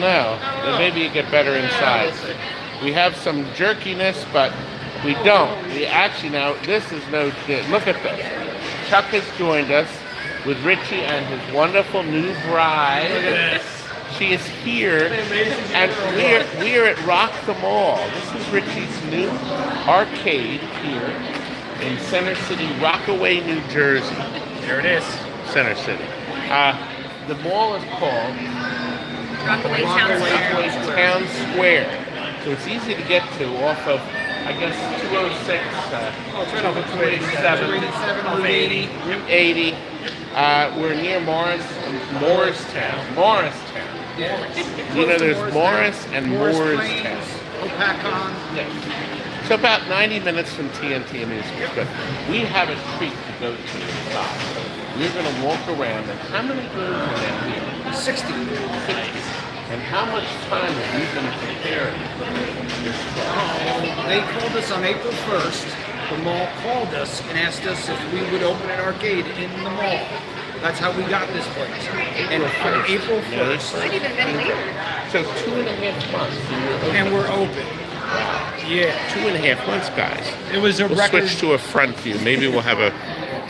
don't know. Then maybe you get better inside. We have some jerkiness, but we don't. We actually now, this is no good. Look at this. Chuck has joined us with Richie and his wonderful new bride. Look at this. She is here, and we're at Rock the Mall. This is Richie's new arcade here in Center City, Rockaway, New Jersey. There it is. Center City. The mall is called Rockaway Rockaway Town Square. So it's easy to get to off of, I guess, 206, It's right off of 287, 80. Route 80. We're near Morristown. You know, there's Morris and Moorestown. Yeah. So about 90 minutes from TNT Amusements. But we have a treat to go to inside. We're going to walk around. And how many games are there here? 60. 60. And how much time have you been preparing this class? They called us on April 1st. The mall called us and asked us if we would open an arcade in the mall. That's how we got this place. And on April 1st. Might even been later. So 2.5 months. And we're open. Yeah. 2.5 months, guys. It was a We'll record. switch to a front view. Maybe we'll have a...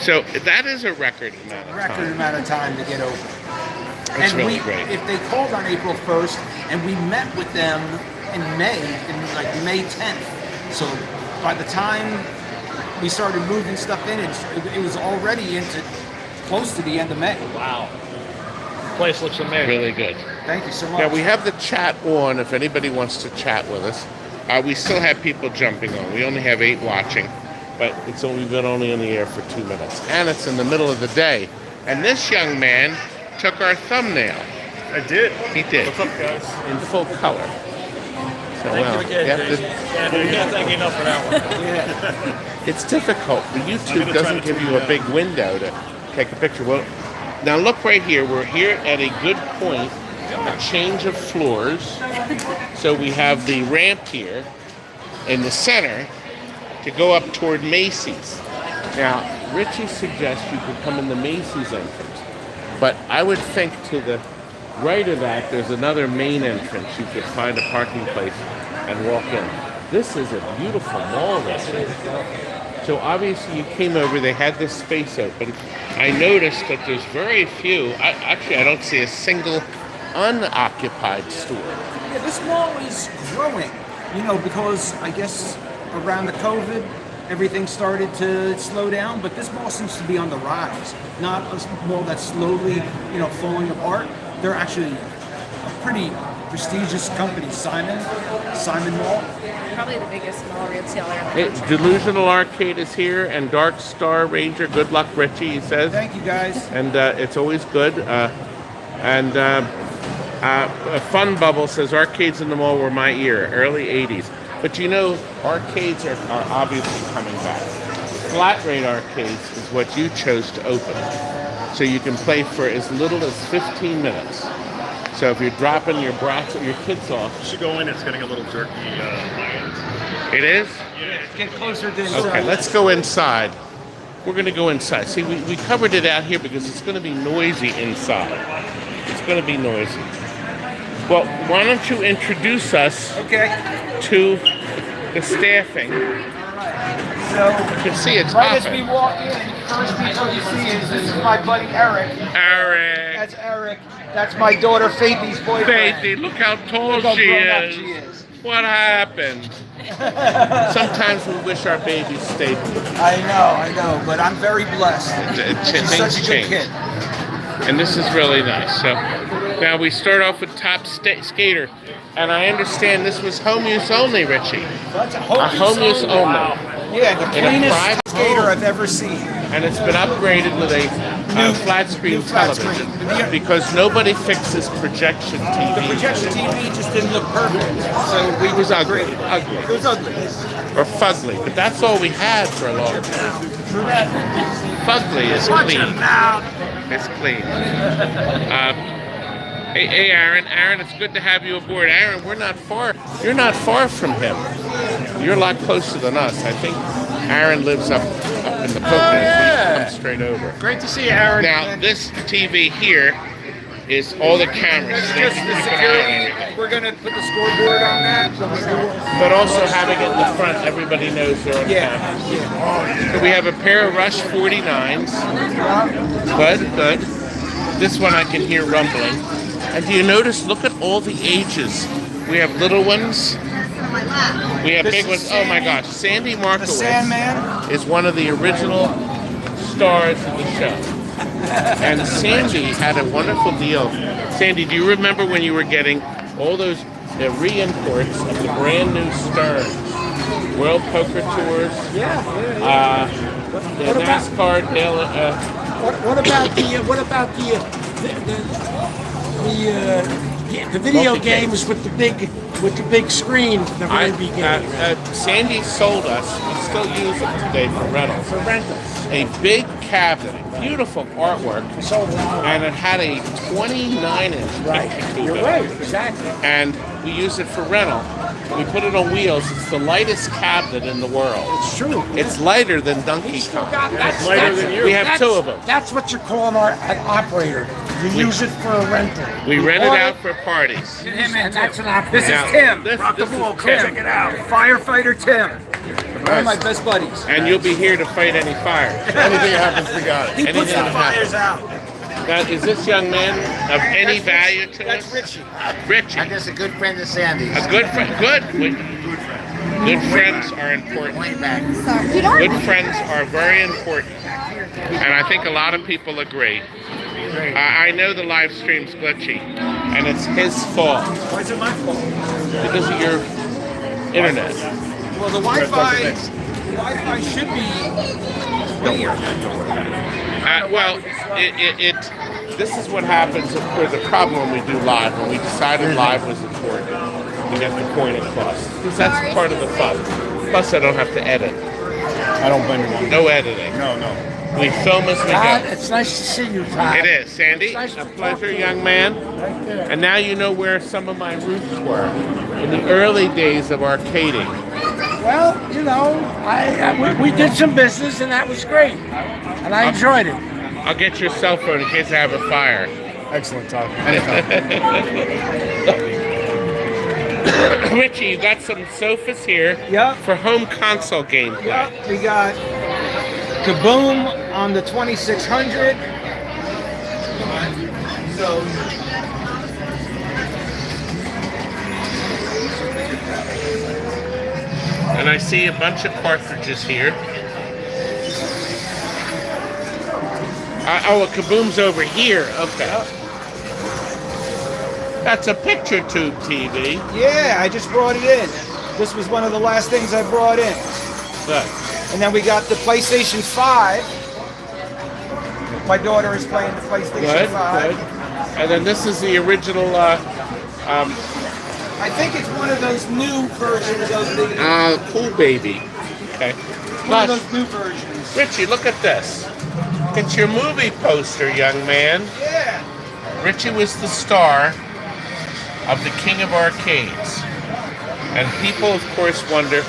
So that is a record amount of time. amount of time to get open. That's And really great. If they called on April 1st, and we met with them in May, in like May 10th. So by the time we started moving stuff in, it was already into close to the end of May. Wow. Place looks amazing. Really good. Thank you so much. Now we have the chat on if anybody wants to chat with us. We still have people jumping on. We only have 8 watching, but we've been only in the air for 2 minutes. And it's in the middle of the day. And this young man took our thumbnail. I did. He did. What's up, guys? In full color. So, Thank you again, have to- you can't thank you enough for that one. Yeah. It's difficult. The YouTube try doesn't to give do you a that. big window to take a picture. Well, now look right here. We're here at a good point, a change of floors. So we have the ramp here in the center to go up toward Macy's. Now, Richie suggests you could come in the Macy's entrance, but I would think to the right of that, there's another main entrance. You could find a parking place and walk in. This is a beautiful mall, Richie. So obviously you came over, they had this space open. I noticed that there's very few, I don't see a single unoccupied store. Yeah, this mall is growing, because I guess around the COVID, everything started to slow down, but this mall seems to be on the rise. Not a mall that's slowly, falling apart. They're actually a pretty prestigious company, Simon Mall. Probably the biggest mall retailer in the country. Delusional Arcade is here, and Dark Star Ranger. Good luck, Richie, he says. Thank you, guys. And it's always good. Fun Bubble says arcades in the mall were my era, early 80s. But arcades are obviously coming back. Flat rate arcades is what you chose to open. So you can play for as little as 15 minutes. So if you're dropping your kids off. You should go in, it's getting a little jerky my end. It is? Yeah, Get closer to inside. Okay, let's go inside. We're going to go inside. See, we covered it out here because it's going to be noisy inside. It's going to be noisy. Well, why don't you introduce us to the staffing? So, You can see it's right as we hopping. walk in, first people you see is this is my buddy Eric. Eric. That's Eric. That's my daughter Faithy's boyfriend. Faithy, look how tall Look how she grown up is. she is. What happened? Sometimes we wish our babies stayed. I know, but I'm very blessed. She's Things such a good change. kid. And this is really nice. So now we start off with Top Skater. And I understand this was home use only, Richie. That's a Home use only. Yeah, the In a cleanest private skater home. I've ever seen. And it's been upgraded with a flat screen new flat television screen. because nobody fixes projection TV. The projection TV just didn't look perfect, so we It was ugly, upgraded. ugly, It was ugly. or fugly, but that's all we had for a long time. Fugly is clean. It's clean. Hey, Aaron. Aaron, it's good to have you aboard. Aaron, we're not far. You're not far from him. You're a lot closer than us. I think Aaron lives up in the Poconos. We come straight over. Great to see you, Aaron. Now, this TV here is all the cameras. So they Just can the keep an eye on security. everything. we're gonna put the scoreboard on that. But also having it in the front, everybody knows they're on camera. So we have a pair of Rush 49s. Good. This one I can hear rumbling. And do you notice, look at all the ages. We have little ones. We have big ones. Oh my gosh. Sandy The Markowitz Sandman. is one of the original stars of the show. And Sandy had a wonderful deal. Sandy, do you remember when you were getting all those re-imports of the brand new Sterns? World Poker Tours, the NASCAR, the video Multi-case. games with the big screen? The very beginning. Sandy sold us, we still use it today for rentals. For rentals. A big cabinet, beautiful artwork, and it had a 29-inch Right. picture tube You're in it. right. Exactly. And we use it for rental. We put it on wheels. It's the lightest cabinet in the world. It's true. It's lighter than Donkey Kong. We have two of them. That's what you're calling an operator. You use it for a rental. We You rent it bought out for parties. and that's an operator. This is Now, Tim. this Rock the is ball, Tim. Check it out. Firefighter Tim. One of my best buddies. And you'll be here to fight any fires. Anything happens, we got it. He puts the Anything fires out. Now, is this young man of any value to That's us? Richie. Richie. I'm just a good friend of Sandy's. A good friend. Good. Good friends are important. Way back. Good friends are very important. And I think a lot of people agree. I know the live stream's glitchy, and it's his fault Why is it my fault? because of your internet. Well, the Wi-Fi should be clear. This is what happens. Of course, the problem when we do live, when we decided live was important, we get the point across. Because that's part of the fun. Plus, I don't have to edit. I don't blame you. No editing. No. We film as we Todd, go. it's nice to see you, Todd. It is, Sandy. It's nice A to talk pleasure, to you. young man. Right there. And now you know where some of my roots were in the early days of arcading. Well, you know, we did some business and that was great, and I enjoyed it. I'll get your cell phone in case I have a fire. Excellent, Todd. Anytime. Richie, you got some sofas here Yep. for home console gameplay. Yep, we got Kaboom on the 2600. So And I see a bunch of cartridges here. Oh, a Kaboom's over here. Okay. That's a picture tube TV. yeah, I just brought it in. This was one of the last things I brought in. Good. And then we got the PlayStation 5. My daughter is playing the PlayStation Good. 5. Good. And then this is the original I think it's one of those new versions of the Cool Baby. Okay. one of Gosh, those new versions. Richie, look at this. It's your movie poster, young man. Yeah. Richie was the star of the King of Arcades. And people, of course, wonder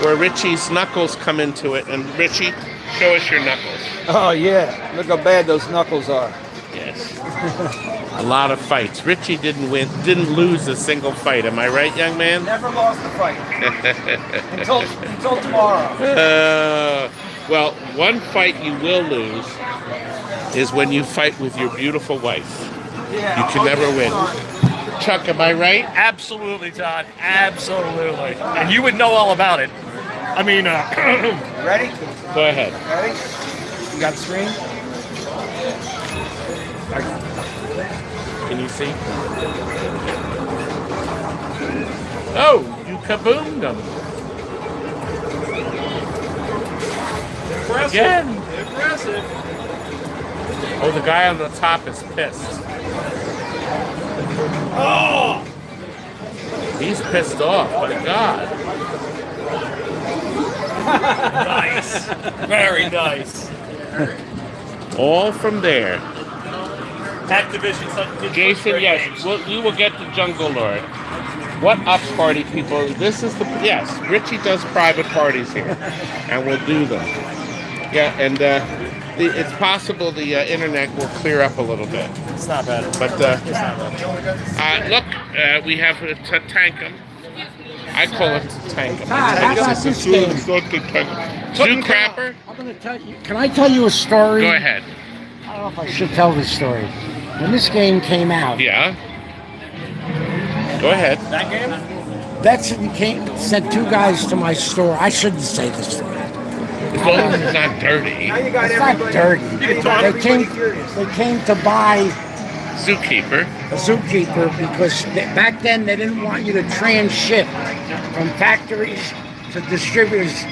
where Richie's knuckles come into it. And Richie, show us your knuckles. Oh yeah. Look how bad those knuckles are. Yes. A lot of fights. Richie didn't lose a single fight. Am I right, young man? Never lost a fight. until tomorrow. Well, one fight you will lose is when you fight with your beautiful wife. Yeah. You can never win. Chuck, am I right? Absolutely, Todd. Absolutely. And you would know all about it. I mean, Ready? Go ahead. Ready? You got the screen? Can you see? Oh, you kaboomed them. impressive. Again. Impressive. Oh, the guy on the top is pissed. Oh! He's pissed off, my God. Nice. Very nice. All from there. Activision. Jason, yes, you will get the Jungle Lord. What up, party people? This is yes, Richie does private parties here, and we'll do them. Yeah, and it's possible the internet will clear up a little bit. It's not bad. But look, we have a tankum. I call it tankum. How about this game? Zoo crapper. I'm gonna tell you. Can I tell you a story? Go ahead. I don't know if I should tell this story. When this game came out, Yeah. Go ahead. That game? Betson sent two guys to my store. I shouldn't say this story. As long as it's not dirty. Now you got It's not everybody. dirty. Everybody curious. They came to buy Zookeeper. a zookeeper because back then they didn't want you to transship from factories to distributors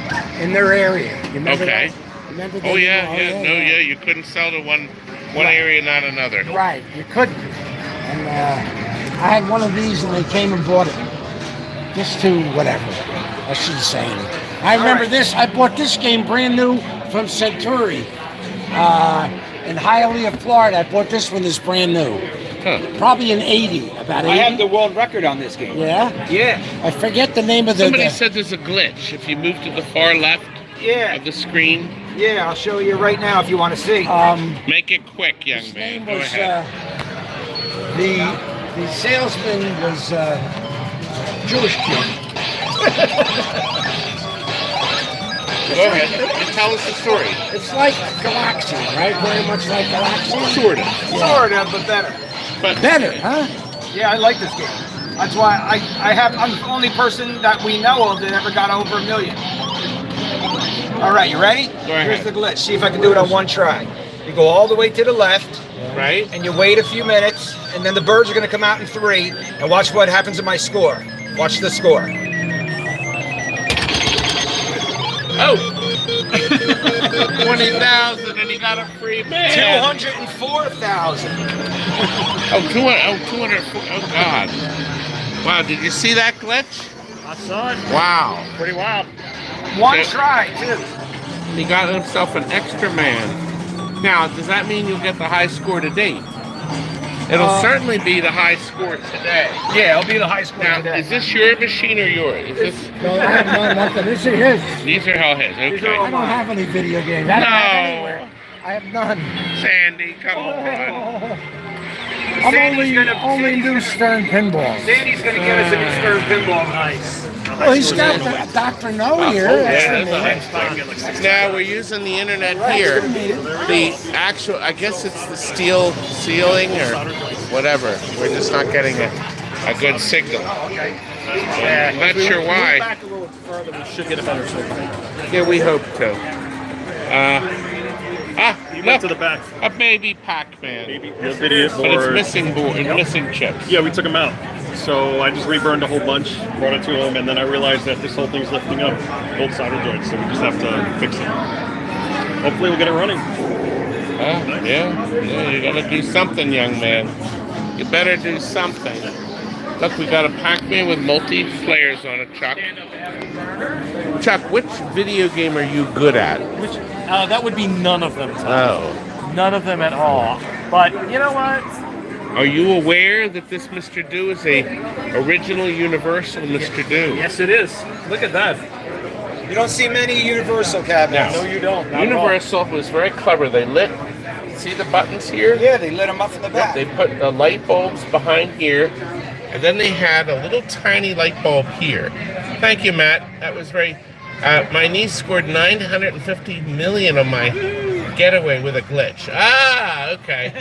in their area. You remember Okay. that? Remember Oh that? yeah. No, yeah. You couldn't sell to one area, not another. Right, you couldn't. And I had one of these and they came and bought it. Just to whatever. I shouldn't say anything. I remember this. I bought this game brand new from Centuri in Hialeah, Florida. I bought this one that's brand new. Huh. Probably an 80, about 80. I have the world record on this game. Yeah? Yeah, I forget the name of the... Somebody said there's a glitch. If you move to the far left yeah, of the screen, yeah. I'll show you right now if you want to see. make it quick, young his man. name Go was... ahead. The salesman was Jewish kid. Go ahead. And tell us the story. It's like Galaxy, right? Very much like Galaxy. Sort of. Sort of, but better. But Better, huh? Yeah, I like this game. That's why I'm the only person that we know of that ever got over 1 million. All right, you ready? ahead. Here's the glitch. See if I can do it on one try. You go all the way to the left, right? and you wait a few minutes, and then the birds are going to come out in 3, and watch what happens in my score. Watch the score. Oh! 20,000 and he got a free man. 204,000. Oh, 200. Oh, God. Wow, did you see that glitch? I saw it. Wow. Pretty wild. One Okay. try, too. He got himself an extra man. Now, does that mean you'll get the high score to date? It'll certainly be the high score today. Yeah, it'll be the high score Now, today. is this your machine or yours? Is this? No, I have nothing. This is his. These are all his. I Okay. don't have any video games. I don't have anywhere. I have none. Sandy, come on. I'm Sandy's only new Stern Pinball. Sandy's going to give us a new Stern Pinball. Nice. Well, he's got Dr. No here. That's the name. Now we're using the internet here. The actual, I guess it's the steel ceiling or whatever. We're just not getting a good signal. I'm not sure why. Back a little further, we should get a better signal. Yeah, we hope to. He Look, went to the back. a baby Pac-Man. Maybe the video But it's board. missing board and missing chips. Yeah, we took them out. So I just reburned a whole bunch, brought it to him, and then I realized that this whole thing's lifting up both solder joints, so we just have to fix it. Hopefully we'll get it running. Yeah, you gotta do something, young man. You better do something. Look, we got a Pac-Man with multi-players on it, Chuck. Chuck, which video game are you good at? That would be none of them. Oh. None of them at all. But you know what? Are you aware that this Mr. Do is a original Universal Mr. Do? Yes, it is. Look at that. You don't see many Universal cabinets. No. No, you don't. Not at all. Universal was very clever. They lit, see the buttons here? Yeah, they lit them up in the back. They put the light bulbs behind here, and then they had a little tiny light bulb here. Thank you, Matt. That was very... my niece scored 950 million on my getaway with a glitch. Ah, okay.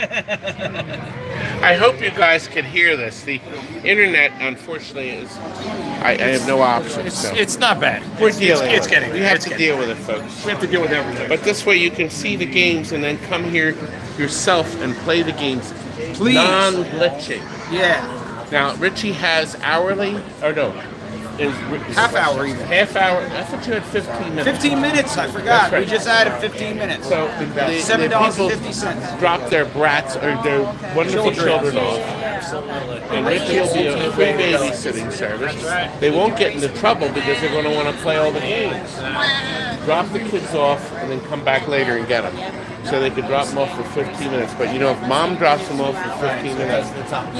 I hope you guys can hear this. The internet, unfortunately, is... I have no option. So It's not bad. we're dealing It's with getting. it. We have it's to getting. deal with it, folks. We have to deal with everything. But this way you can see the games and then come here yourself and play the games Please. non-glitching. Yeah. Now, Richie has hourly, or no, is Half hour even. Half hour. I thought you had 15 minutes. 15 minutes, I forgot. That's right. We just added 15 minutes. So the people $7.50. drop their brats or their wonderful children off. And Richie will be a free babysitting service. They won't get into trouble because they're going to want to play all the games. drop the kids off and then come back later and get them. So they could drop them off for 15 minutes. But you know, if mom drops them off for 15 minutes,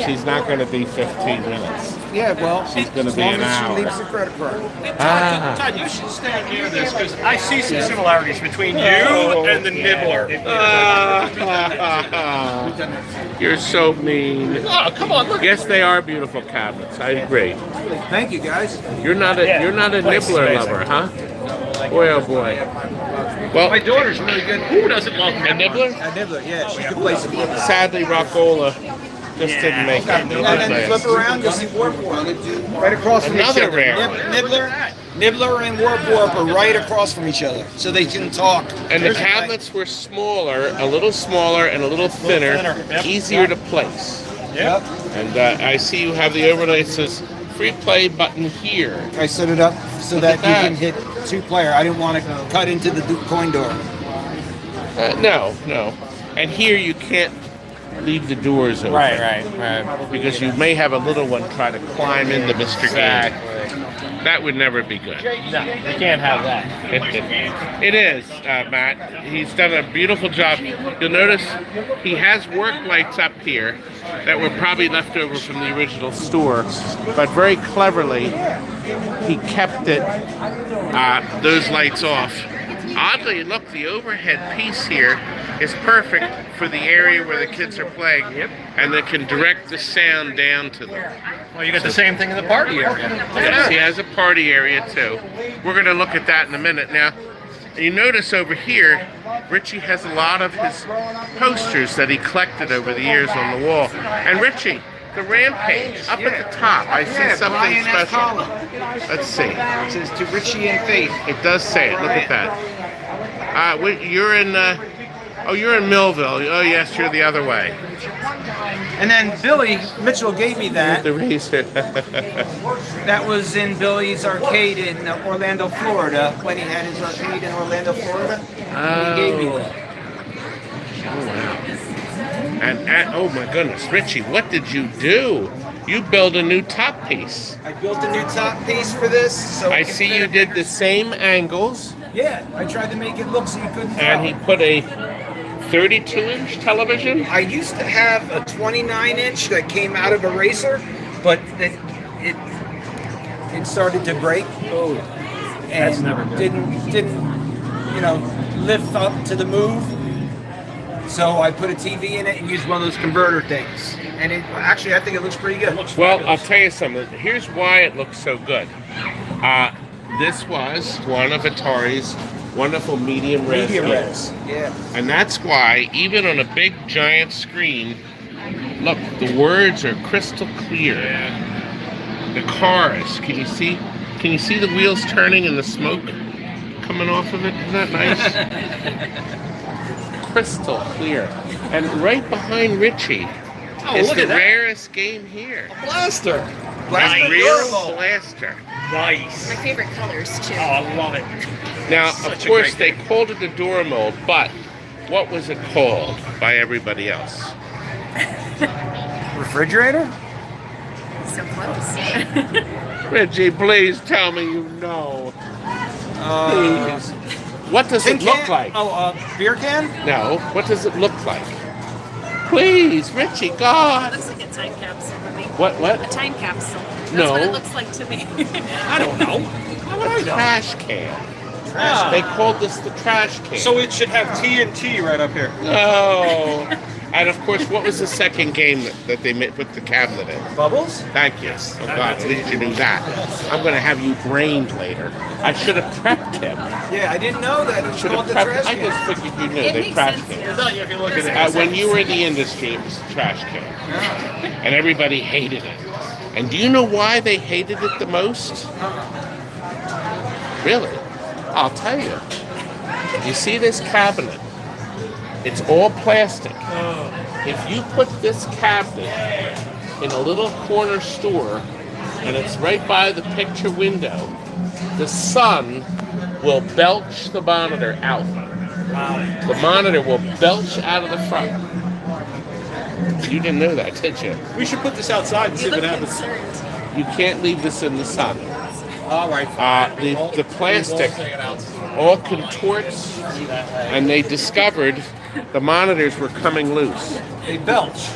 she's not going to be 15 minutes. Yeah, well, She's going to as be long an as she hour. leaves the credit card. Todd, you should stand near this because I see some similarities between you and the nibbler. You're so mean. Oh, come on, look. Yes, they are beautiful cabinets. I agree. Thank you, guys. You're not a Place is nibbler amazing. lover, huh? Boy, oh boy. Well, My daughter's really good. Who doesn't love a nibbler? A nibbler, yeah, she can play some. Sadly, Rockola just didn't make it. And then flip around, you'll see Warp Warp. Right across from each Another other. rare. Nibbler and Warp Warp are right across from each other, so they can talk. And the There's cabinets were smaller, a little smaller and a little thinner, Yep. easier to place. Yep. And I see you have the overlay that says free play button here. I set it up so that at you can hit 2-player. I didn't want to cut into the coin door. No. And here you can't leave the doors open. Right. Because you may have a little one try to climb into Mr. Game. That would never be good. No, you can't have that. It is, Matt. He's done a beautiful job. You'll notice he has work lights up here that were probably left over from the original store, but very cleverly he kept those lights off. Oddly, look, the overhead piece here is perfect for the area where the kids are playing, and they can direct the sound down to them. Well, you got the same thing in the party area. Yes, he has a party area too. We're going to look at that in a minute. Now, you notice over here, Richie has a lot of his posters that he collected over the years on the wall. And Richie, the Rampage, up at the top, I see something Brian F. special. Collin. Let's see. It says to Richie and Faith. It does say it. Look at that. You're in. You're in Millville. Oh yes, you're the other way. And then Billy Mitchell gave me that. The razor. That was in Billy's arcade in Orlando, Florida, when he had his arcade in Orlando, Florida. He gave me that. Oh wow. And oh my goodness, Richie, what did you do? You built a new top piece. I built a new top piece for this. So I it can see fit you in did there. the same angles, Yeah, I tried to make it look so you couldn't and tell. he put a 32-inch television. I used to have a 29-inch that came out of a racer, but it started to break. Oh, And didn't lift up to the move. So I put a TV in it and used one of those converter things. And I think it looks pretty good. Well, I'll tell you something. Here's why it looks so good. This was one of Atari's wonderful medium res games. Yeah. And that's why, even on a big giant screen, look, the words are crystal clear. The cars, can you see the wheels turning and the smoke coming off of it? Isn't that nice? Crystal clear. And right behind Richie is look the at that. rarest game here. Blaster. A real blaster. Nice. My favorite colors too. Oh, I love it. Now, Such of a course, they great game. called it a door mold, but what was it called by everybody else? Refrigerator? So close. Reggie, please tell me you know. Please. What does it look like? Beer can? No, what does it look like? Please, Richie, It God. looks like a time capsule to me. What? A time capsule. That's No. what it looks like to me. I don't know. How would I A know? trash can. Ah. They called this the trash can. So it should have TNT right up here. No. And of course, what was the second game that they put the cabinet in? Bubbles? Thank you. Oh God, at least you knew that. I'm going to have you brained later. I should have prepped him. Yeah, I didn't know that. It's Should called have the prepped. trash I can. just figured you knew It they makes trash sense. can. No, you can look at it. When you were in the industry, it was a trash can, and everybody hated it. And do you know why they hated it the most? Really? I'll tell you. You see this cabinet? It's all plastic. If you put this cabinet in a little corner store, and it's right by the picture window, the sun will belch the monitor out. The monitor will belch out of the front. You didn't know that, did you? We should put this outside and see You what look happens. concerned. You can't leave this in the sun. All right. The plastic all contorts, and they discovered the monitors were coming loose. They belch.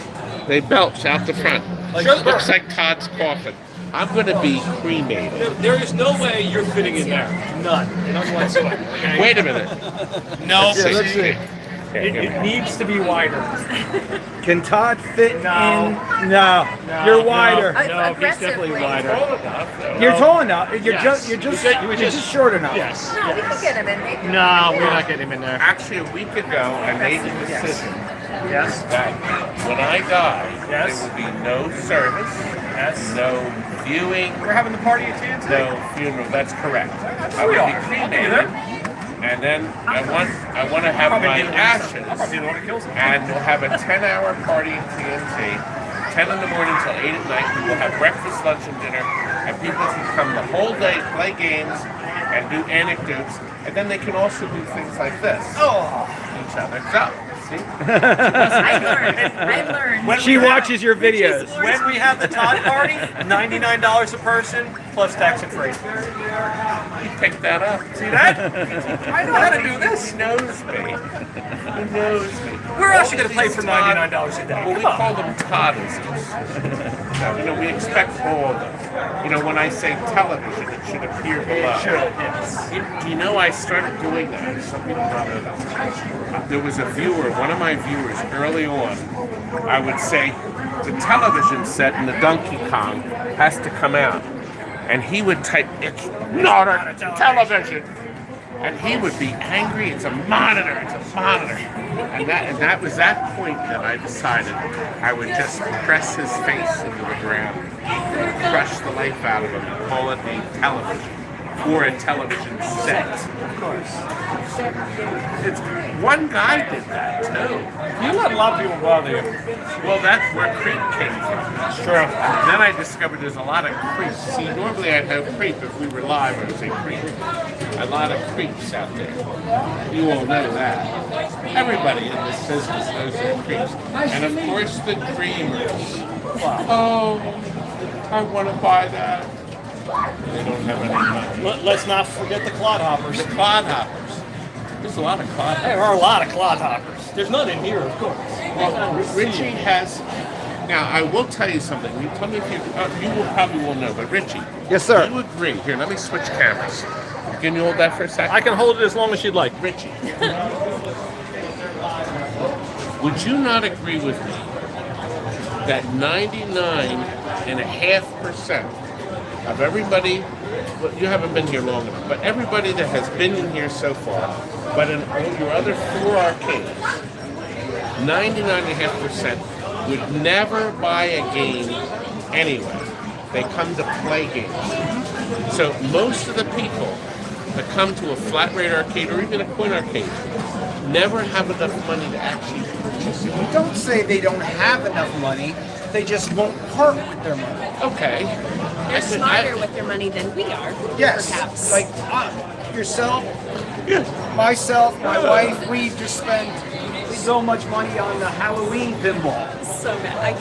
They belch out the front. Looks like Todd's coffin. I'm going to be cremated. There is no way you're fitting in there. None whatsoever. Okay? Wait a minute. No. Let's see. It needs to be wider. Can Todd fit No. in? No. You're wider. No, he's definitely wider. You're tall enough. You're Yes. you're just short enough. Yes. No, we can get him in. Maybe. No, we're not getting him in there. Actually, a week ago, I made the decision Yes. that when I die, Yes. there will be no service, Yes. no viewing, We're having the party at TNT. no funeral. That's correct. I we will be are. cremated, and then I want to have my I'll ashes, probably be the one that kills him. and we'll have a 10-hour party at TNT, 10 in the morning till 8 at night. We will have breakfast, lunch, and dinner, and people can come the whole day, play games, and do anecdotes, and then they can also do things like this. Each other. So, see? I learned. She watches your videos. When we have the Todd party, $99 a person plus tax and freight. You picked that up. See that? I know how to do this. He knows me. He knows me. Where else are you going to play for $99 a day? Well, we Come call on. them Toddisms. We expect all of them. When I say television, it should appear below. Sure, yes. You know, I started doing that. Some people don't know that. There was a viewer, one of my viewers, early on, I would say, the television set in the Donkey Kong has to come out. And he would type, it's not a television. And he would be angry, it's a monitor, it's a monitor. And that was that point that I decided I would just press his face into the ground, crush the life out of him, and call it a television, or a television set. Of course. It's, one guy did that too. You let a lot of people bother you. Well, that's where creep came from. That's true. Then I discovered there's a lot of creeps. See, normally I'd have creep if we were live. I would say creep. A lot of creeps out there. You all know that. Everybody in this business knows there are creeps. And of course the dreamers. Oh, I want to buy that. They don't have any money. Let's not forget the clodhoppers. The clodhoppers. There's a lot of clodhoppers. There are a lot of clodhoppers. There's none in here, of course. Well, Richie has. Now, I will tell you something. You tell me if you. You will probably will know, but Richie. Yes, sir. You agree. Here, let me switch cameras. Can you hold that for a second? I can hold it as long as you'd like. Richie. Would you not agree with me that 99.5% of everybody, well, you haven't been here long enough, but everybody that has been in here so far, but in all your other 4 arcades, 99.5% would never buy a game anyway. They come to play games. So most of the people that come to a flat rate arcade or even a coin arcade never have enough money to actually purchase it. Don't say they don't have enough money. They just won't part with their money. Okay. They're smarter with their money than we are. Yes. Perhaps. Like yourself, myself, my wife, we just spend so much money on the Halloween pinball. So bad.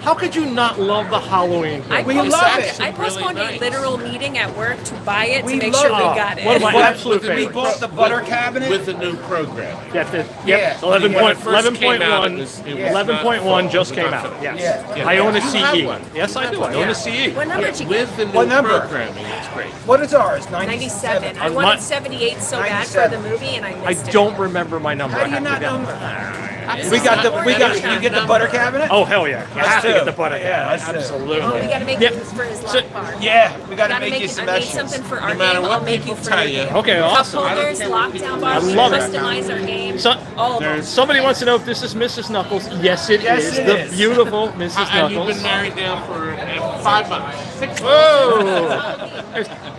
How could you not love the Halloween? We love it. I postponed really a literal meeting at work to buy it We to make love sure we it. got it. One of my absolute We favorites. bought the butter cabinet. With the new program. Yep, Yeah. 11.1 11.1 just came out. Yes. Yeah. I own a You have CE. one. Yes, I do. I own a CE. What number did you get? With the new What number? programming, it's great. What is ours? 97. I My- wanted 78 so bad for the 97. movie, and I I missed it. don't remember my number. How I do you have to not get- know? This We is got not the what we I got was you trying get to the butter cabinet. Oh hell yeah! You have to too. get the butter. Yeah, us too. absolutely. Oh, we gotta make Yep. this for his So- lock bar. Yeah, we got to Gotta make you some I made vegetables. something for our No matter game. what I'll make people you for tell your you. game. Okay, awesome. Cup I don't holders, care what lockdown people bars, I love it. customize our game. So- all of them. There's- Somebody wants to know if this is Mrs. Knuckles. Yes, it Yes, is. it The is. beautiful Mrs. And you've Knuckles. been married now for 5 months. 6 months. Whoa!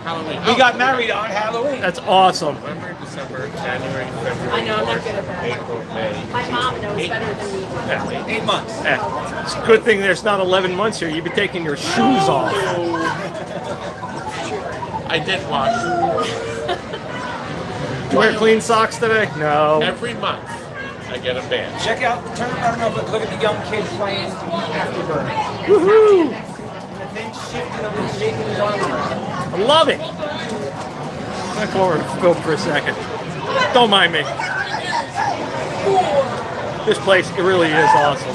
Halloween. We got married on Halloween. That's awesome. November, December, January, February. I know, I'm not good at that. April, May. My mom knows better than me. Yeah. 8 months. It's a good thing there's not 11 months here. You'd be taking your shoes off. I did wash Did you wear clean socks today? No. every month. I get a badge. Check out, turn around and look at the young kid playing Afterburner. Woohoo! In the Vince I love it. Look forward to film for a second. Don't mind me. This place, it really is awesome.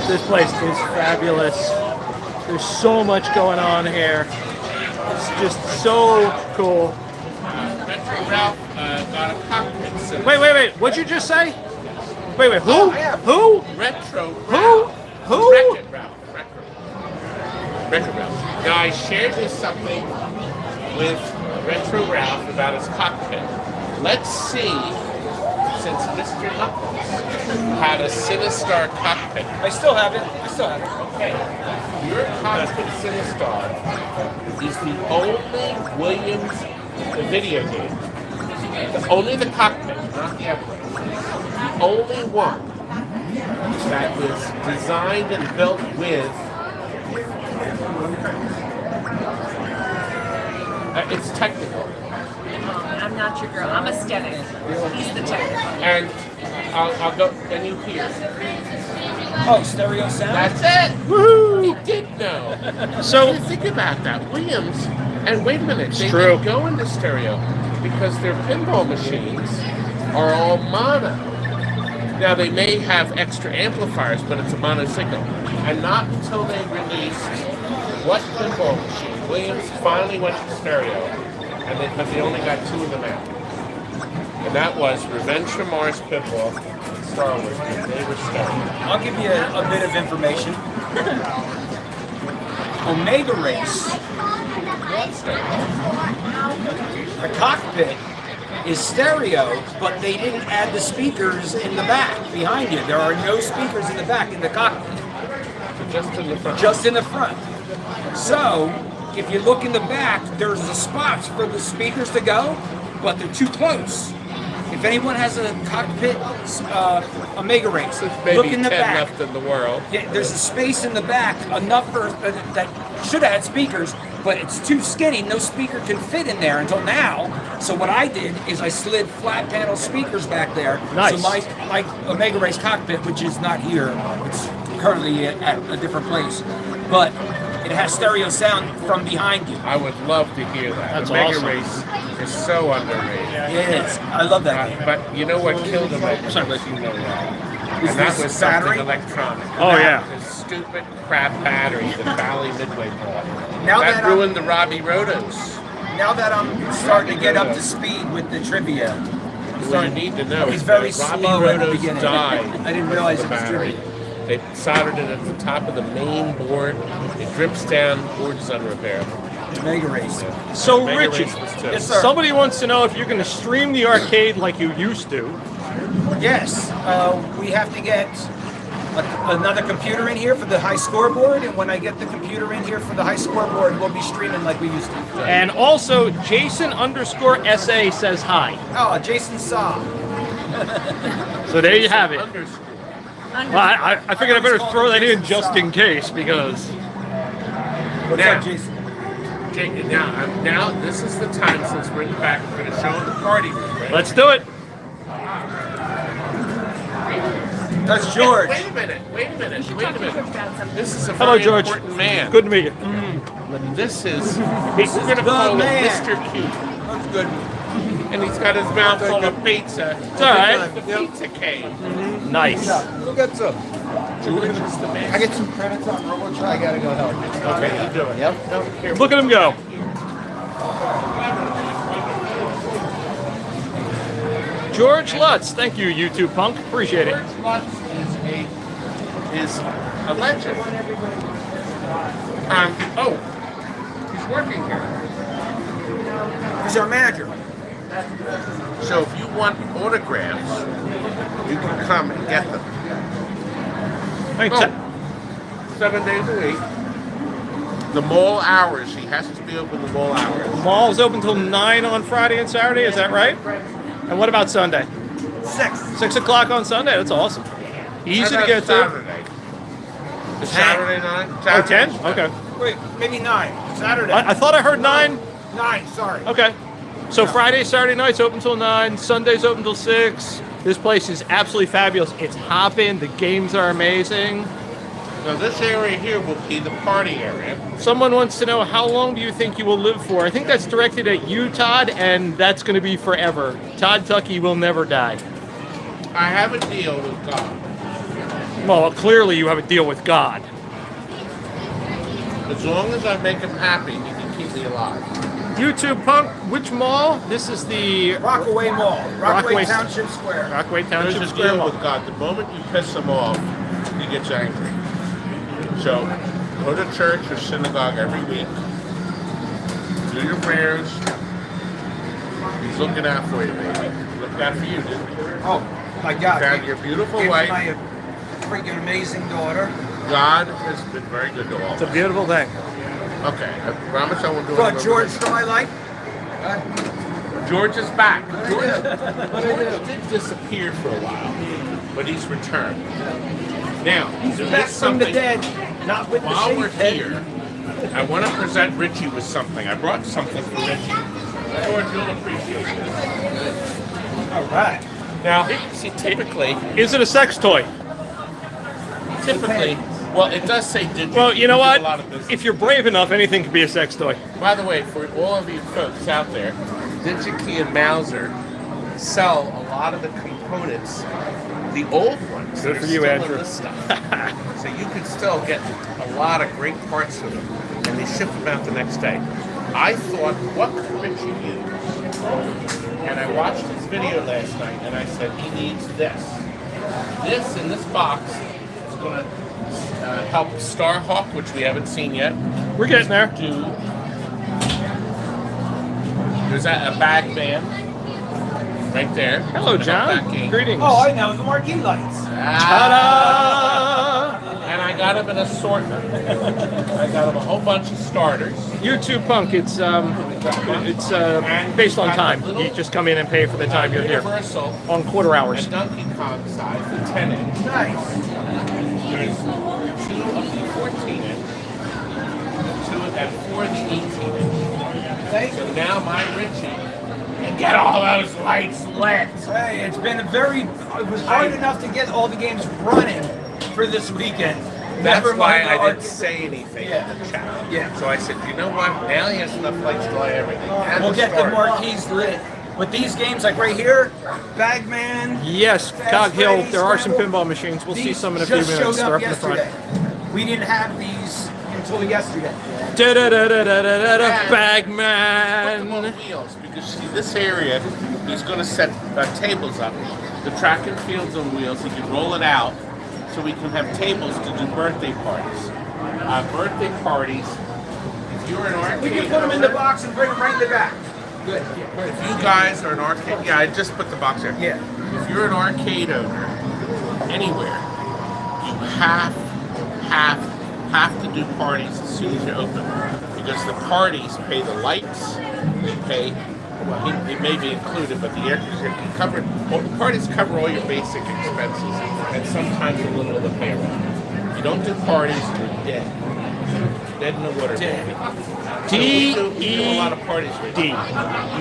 This place is fabulous. There's so much going on here. It's just so cool. Retro Ralph got a cockpit. So Wait. What'd you just say? Wait. Who? Who? Retro Who? Ralph. Who? Wreck-It Ralph. Retro Ralph. Now I shared this something with Retro Ralph about his cockpit. Let's see, since Mr. Knuckles had a Sinistar cockpit. I still have it. Okay. Your cockpit Sinistar is the only Williams video game. Only the cockpit, not the airplane. The only one that was designed and built with. It's technical. I'm not your girl. I'm aesthetic. He's the technical. And I'll go, and you hear. Oh, stereo sound? That's it! Woohoo! He did know. So Think about that. Williams, and wait a minute, they true. didn't go into stereo because their pinball machines are all mono. Now they may have extra amplifiers, but it's a mono signal. And not until they released what pinball machine, Williams finally went to stereo, and but they only got two in the map. And that was Revenge from Mars Pinball and Star Wars. They were stereo. I'll give you a bit of information. Omega Race, What's stereo? the cockpit is stereo, but they didn't add the speakers in the back behind you. There are no speakers in the back in the cockpit, Just in the front. just in the front. So, if you look in the back, there's the spots for the speakers to go, but they're too close. If anyone has a cockpit Omega Race, There's maybe look in the 10 back. left in the world. Yeah, there's a space in the back, enough for that should have had speakers, but it's too skinny. No speaker can fit in there until now. So what I did is I slid flat panel speakers back there. Nice. So my Omega Race cockpit, which is not here, it's currently at a different place, but it has stereo sound from behind you. I would love to hear that. That's the Mega awesome. Race is so underrated. Yes, I love that game. But you know what killed the Mega Race? You know that. Is And that this was battery? something electronic. Oh, yeah. The stupid crap battery that Bally Midway bought. Now that that I'm- ruined the Robbie Rotos. Now that I'm starting to get up to speed with the trivia, What you need to know He's is very that Robbie slow at the Rotos beginning. died. I didn't realize with it was the battery. trivia. They soldered it at the top of the main board. It drips down. Board is under repair. Mega Race. So Mega Richie, Race was too. Yes, sir. somebody wants to know if you're going to stream the arcade like you used to. Yes, we have to get another computer in here for the high scoreboard, and when I get the computer in here for the high scoreboard, we'll be streaming like we used to. And also, Jason_SA says hi. Oh, Jason saw. So there you have it. Underscore. Well, I figured I better throw that in just in case because. What's Now. up, Jason? Now, this is the time since we're in the back. We're going to show them the party room. Right? Let's do it. That's George. Wait a minute. This is a Hello, very George. important man. Good to meet you. This is, we're going to call him man. Mr. Cute. That's good. And he's got his mouth full of pizza. It's all right. The pizza came. Nice. Who got some? George is the man. I get some credits on RoboTry. I gotta go help. Okay, you do it. Yep. No, here. Look at him go. George Lutz, thank you, YouTube punk. Appreciate it. George Lutz is a legend. He's working here. He's our manager. So if you want autographs, you can come and get them. Hey, Oh, 7 days a week. The mall hours, he has to be open the mall hours. Mall's open till 9 on Friday and Saturday, is that right? And what about Sunday? 6. 6 o'clock on Sunday, that's awesome. Easy How to about get to. Saturday? Is Saturday night? Oh, Saturday? 10? Okay. Wait, maybe 9. Saturday. I thought I heard 9. 9, sorry. Okay. So Friday, Saturday nights open till 9, Sundays open till 6. This place is absolutely fabulous. It's hopping, the games are amazing. So this area here will be the party area. Someone wants to know, how long do you think you will live for? I think that's directed at you, Todd, and that's going to be forever. Todd Tucky will never die. I have a deal with God. Well, clearly you have a deal with God. As long as I make him happy, he can keep me alive. YouTube Punk, which mall? This is the Rockaway Mall, Rockaway Rockaway- Township Square. Rockaway There's Township a Square deal Mall. with God. The moment you piss him off, he gets angry. So, go to church or synagogue every week. Do your prayers. He's looking out for you, baby. He looked out for you, didn't he? Oh, my God. Found your beautiful Gave wife. my freaking amazing daughter. God has been very good to all It's of a us. beautiful thing. Okay, I promise I won't do What, it. George, do I like? George is back. George did disappear for a while, but he's returned. Now, there Back is from the something. dead, not with the While we're safe here, I want to present Richie with something. I brought something for Richie. George, you'll appreciate this. All right. Now, see, typically, Is it a sex toy? well, it does say digital. Well, you know We do what? a lot of business. If you're brave enough, anything could be a sex toy. By the way, for all of you folks out there, DigiKey and Mauser sell a lot of the components, the old ones. Good that for are you, still in Andrew. this stuff. So you can still get a lot of great parts for them, and they ship them out the next day. I thought, what could Richie use? And I watched his video last night, and I said, he needs this. This in this box is going to help Starhawk, which we haven't seen yet. We're getting there. There's a bag band right there. Hello, John. Greetings. Oh, I know, the marquee lights. Ta-da! And I got him an assortment. I got him a whole bunch of starters. YouTube Punk, it's based on time. You just come in and pay for the time you're here. Universal On quarter hours. and Donkey Kong size, the 10 inch. Nice. There's 2 of the 14 inch, 2 and 4 of the 18 inch. Thank So you. now my Richie can get all those lights lit. Hey, it was hard enough to get all the games running for this weekend. That's Never why mind I the didn't arcade. say anything Yeah. in the chat. Yeah. So I said, you know what? Now he has enough lights to light everything. And We'll get the starter. marquees lit. But these games, like right here, Bagman. Yes, Fast Cog Hill, Freddy, there are some Scramble. pinball machines. We'll see These some in a few just minutes. showed They're up up in the front. yesterday. We didn't have these until yesterday. Da-da-da-da-da-da-da, Put them Bagman. on wheels because see this area, he's going to set tables up. The track and field's on wheels. He can roll it out so we can have tables to do birthday parties. Birthday parties. If you're an arcade, We can put them in the box and bring them right in the back. Good. If you guys are an arcade, yeah, I just put the box there. Yeah. If you're an arcade owner anywhere, you have to do parties as soon as you open, because the parties pay the lights, they pay. Well, it may be included, but the air conditioner can cover. Well, the parties cover all your basic expenses and sometimes a little of the payroll. If you don't do parties, you're dead. Dead in the water. We do a lot of parties, Rich. We've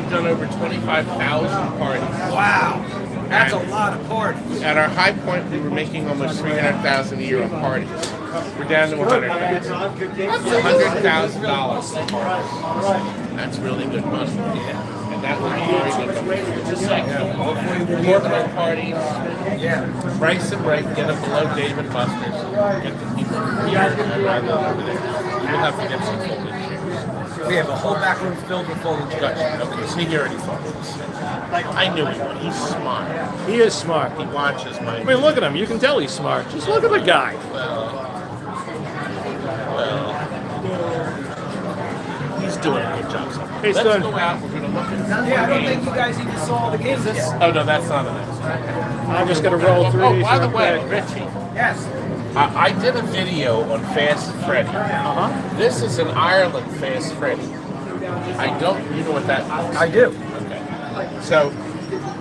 done over 25,000 parties. Wow. That's a lot of parties. At our high point, we were making almost 300,000 a year on parties. We're down to 100,000. $100,000 for parties. That's really good money. And that would be very good money. Just like corporate parties, price them right, get them below Dave and Buster's, get the people here and rather than over there. You'll have to get some folded chairs. We have a whole back room filled with folding chairs. Gotcha. Okay, so he already thought this. I knew he would. He's smart. He is smart. He watches my. I mean, look at him. You can tell he's smart. Just look at the guy. He's doing a good job. So He's let's doing- go out. We're going to look at Yeah, I don't think you guys even saw all the games yet. Oh, no, that's not an I'm just going to roll through Oh, these by the real way, quick. Richie, Yes. I did a video on Fast Freddy. This is an Ireland Fast Freddy. You know what that is? I do. Okay. So,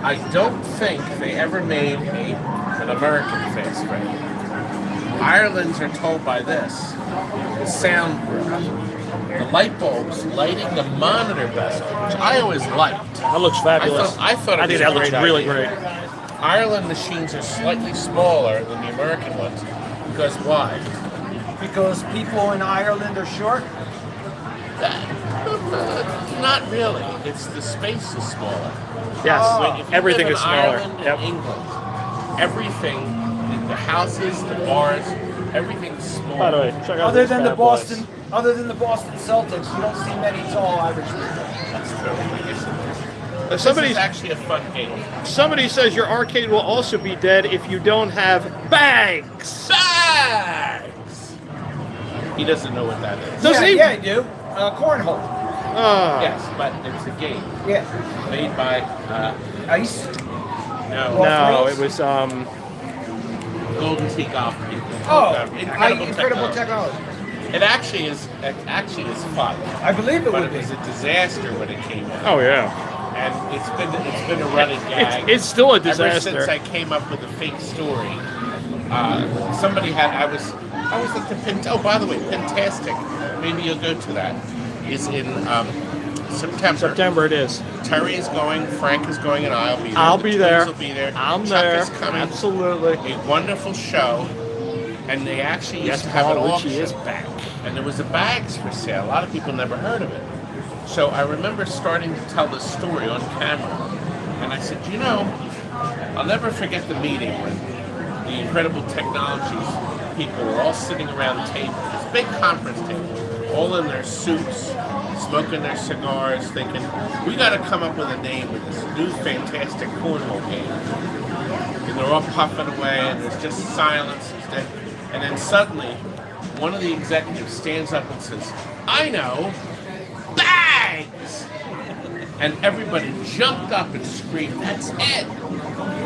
I don't think they ever made an American Fast Freddy. Ireland's are told by this. The sound broke. The light bulbs lighting the monitor bezel, which I always liked. That looks fabulous. I thought it I think was that a looks great really idea. great. Ireland machines are slightly smaller than the American ones. Because why? because people in Ireland are short? Not really. It's the space is smaller. Yes, If you everything live is in smaller. Ireland Yep. and England, everything, the houses, the bars, everything's smaller. By the way, check out Other these than the bad boys. Boston Celtics, you don't see many tall Irish people. That's true. But Somebody's- this is actually a fun game. Somebody says your arcade will also be dead if you don't have bags. Bags! He doesn't know what that is. Does he? Yeah, I do. Cornhole. Ah. Yes, but it's a game Yeah. made by, Ice. No, it was Golden Tee Golf people. Oh, Incredible incredible technology. technology. It actually is fun. I believe it But would it be. was a disaster when it came out. Oh yeah. And it's been a running gag. It's still a Ever disaster. since I came up with a fake story. Somebody had I was at the Oh, by the way, Pentastic. Maybe you'll go to that. Is in September. September it is. Terry is going, Frank is going, and I'll be there. I'll The be twins there. will be there. I'm Chuck there. is coming. Absolutely. A wonderful show. And they actually used Yes, to have an Paul auction. Ritchie is back. And there was a bags for sale. A lot of people never heard of it. So I remember starting to tell this story on camera. And I said, you know, I'll never forget the meeting when the incredible technologies people were all sitting around the table, this big conference table, all in their suits, smoking their cigars, thinking, we got to come up with a name for this new fantastic cornhole game. And they're all puffing away, and there's just silence. And then suddenly, one of the executives stands up and says, I know, bags! And everybody jumped up and screamed, that's it!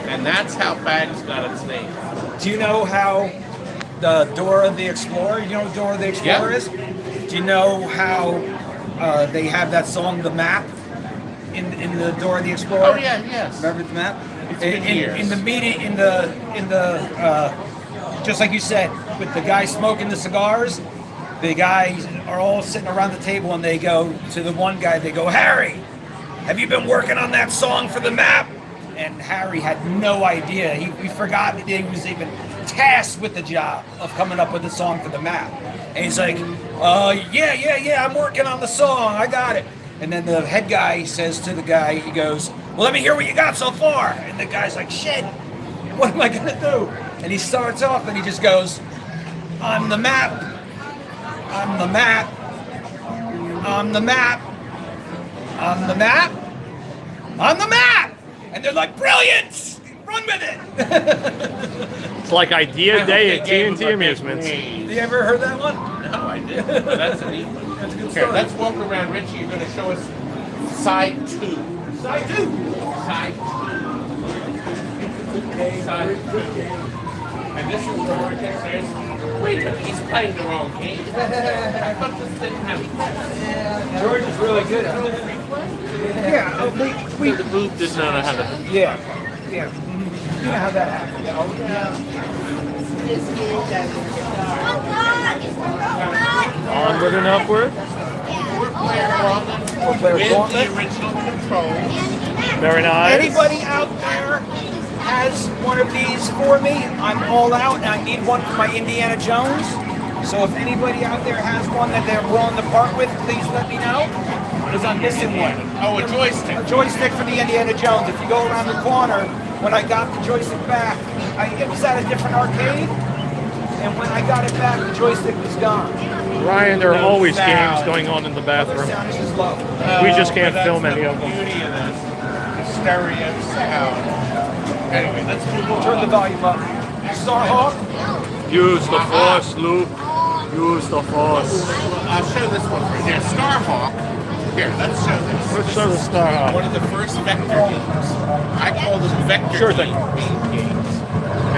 And that's how bags got its name. Do you know how the Dora the Explorer? You know what Dora the Explorer Yeah. is? Do you know how they have that song, "The Map," in the Dora the Explorer? Oh yeah, yes. Remember the map? It's been years. In the meeting, just like you said, with the guy smoking the cigars, the guys are all sitting around the table and they go to the one guy. They go, Harry, have you been working on that song for the map? And Harry had no idea. He forgot that he was even tasked with the job of coming up with the song for the map. And he's like, yeah, I'm working on the song. I got it. And then the head guy says to the guy, he goes, well, let me hear what you got so far. And the guy's like, shit, what am I going to do? And he starts off and he just goes, I'm the map. I'm the map. I'm the map. I'm the map. I'm the map. And they're like, brilliant! Run with it! It's like idea day at They gave TNT him a big Amusements. raise. You ever heard that one? No, I didn't. But that's a neat one. That's a good Here, story. let's walk around, Richie. You're going to show us side 2. Side 2. Side 2. Side 2. And this is where we're getting. Wait a minute, he's playing the wrong game. I thought this didn't have. George is really good at it. Yeah, we The move did not know how to. yeah. You know how that happens. Onward and upward. We're playing We'll play with with the Gauntlet. original controls. Very nice. Anybody out there has one of these for me? I'm all out and I need one for my Indiana Jones. So if anybody out there has one that they're willing to part with, please let me know. Because I'm missing one. Oh, a joystick. A joystick for the Indiana Jones. If you go around the corner, when I got the joystick back, it was at a different arcade. And when I got it back, the joystick was gone. Ryan, there are No always sound. games going on in the The bathroom. sound is just low. We just can't But film that's any the of them. Beauty of this, the stereo sound. Anyway, let's move on. Turn the volume up. Starhawk. Use the force, Luke. Use the force. I'll show this one for you. Starhawk. Here, let's show this. Let's show the Starhawk. One of the first vector games. I call them vector Sure thing. games.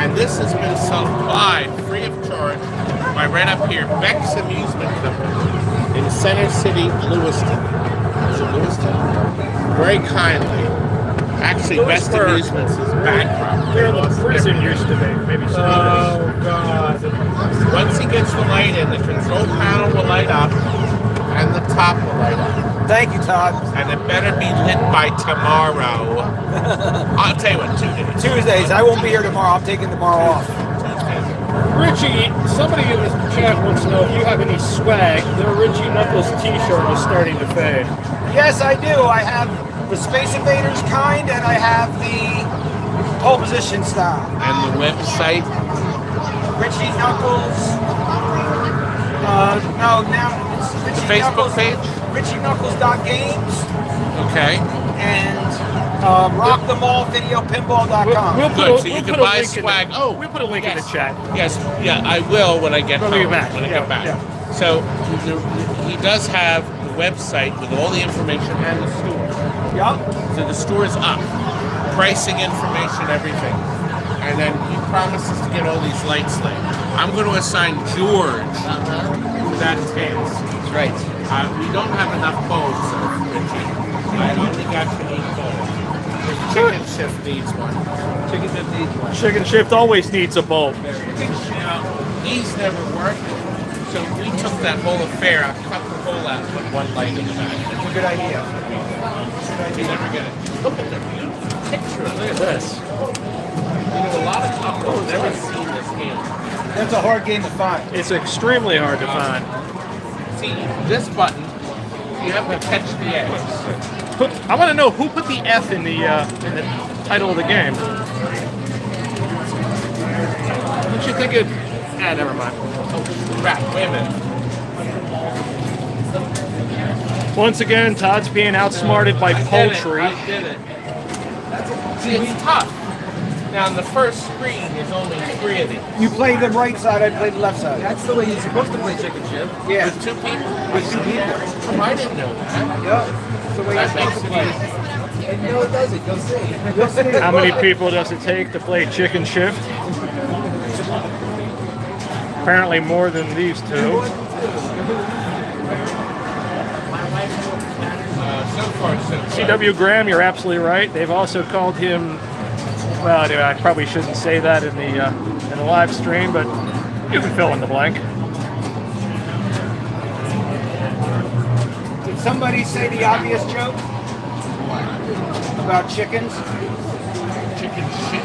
And this has been supplied free of charge by right up here, Beck's Amusement Company in Center City, Lewiston. Is it Lewiston? Very kindly. Actually, Best Lewisburg. Amusements is bankrupt. Where the prison used to be. Maybe so. Oh, God. Once he gets the light in, the control panel will light up and the top will light up. Thank you, Todd. And it better be lit by tomorrow. I'll tell you what, 2 days. Tuesdays. I won't be here tomorrow. I'm taking tomorrow off. Tuesdays. Richie, somebody in the chat wants to know if you have any swag. Their Richie Knuckles t-shirt is starting to fade. Yes, I do. I have the Space Invaders kind, and I have the pole position style. And the website? Richie Knuckles. No, now it's Richie The Facebook Knuckles, page? RichieKnuckles.games Okay. and RockTheMallVideoPinball.com. We'll put Good, a- so you we'll can put a buy link in the- swag. Oh, we'll put a link in the yes. chat. Yes, yeah, I will when I get When home. we get back, When I yeah, get back. yeah. So he does have the website with all the information and the store. Yup. So the store is up, pricing information, everything. And then he promises to get all these lights laid. I'm going to assign George to that task. That's right. We don't have enough bulbs, Richie. I only got to 8 bulbs. The chicken shift needs one. Chicken dip needs one. Chicken shift always needs a bulb. Now, these never worked, so we took that whole affair, I cut the hole out and put one light in the back. That's a good idea. You never get it. Look at the beautiful picture. Look at this. You know, a lot of people have never seen this game. That's a hard game to find. It's extremely hard to find. See, this button, you have to catch the eggs. I want to know who put the F in the title of the game. Don't you think it? Ah, never mind. Oh, crap, wait a minute. Once again, Todd's being outsmarted by poultry. I did it. See, it's tough. Now, on the first screen, there's only 3 of these. You play the right side, I play the left side. That's the way you're supposed to play chicken chip. Yeah. With 2 people? With 2 people. Oh, I didn't know that. Yep. That's the way you're That supposed makes to it play. easy. And you know it does it. You'll see. You'll see. How many people does it take to play chicken shift? Apparently more than these two. So far, so good. C.W. Graham, you're absolutely right. They've also called him. Well, anyway, I probably shouldn't say that in the live stream, but you can fill in the blank. Did somebody say the obvious joke about chickens? Chicken shit.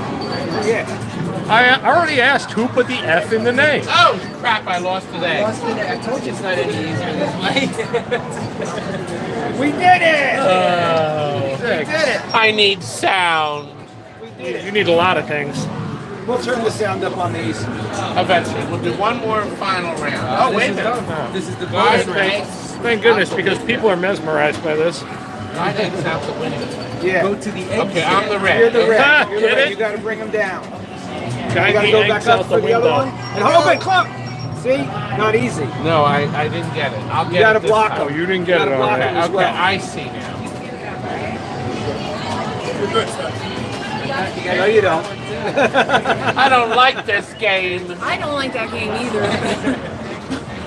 Yeah. I already asked who put the F in the name. Oh, crap, I lost an egg. I told you it's not any easier this way. We did it! We did it! I need sound. You need a lot of things. We'll turn the sound up on these. Eventually. We'll do one more final round. Oh, wait a minute. This is the Guys, bonus round. Thank goodness, because people are mesmerized by this. my egg's out the window. Yeah. Go to the egg. Okay, I'm the red. You're the red. Ah, You're get the red. it? You gotta bring them down. You Guy gotta the go eggs back out up the for the other window. one. And hold it, clump! See? Not easy. No, I didn't get it. I'll get You gotta it this block time. Oh, you didn't get it gotta block already. them as Okay, well. I see now. No, you don't. I don't like this game. I don't like that game either.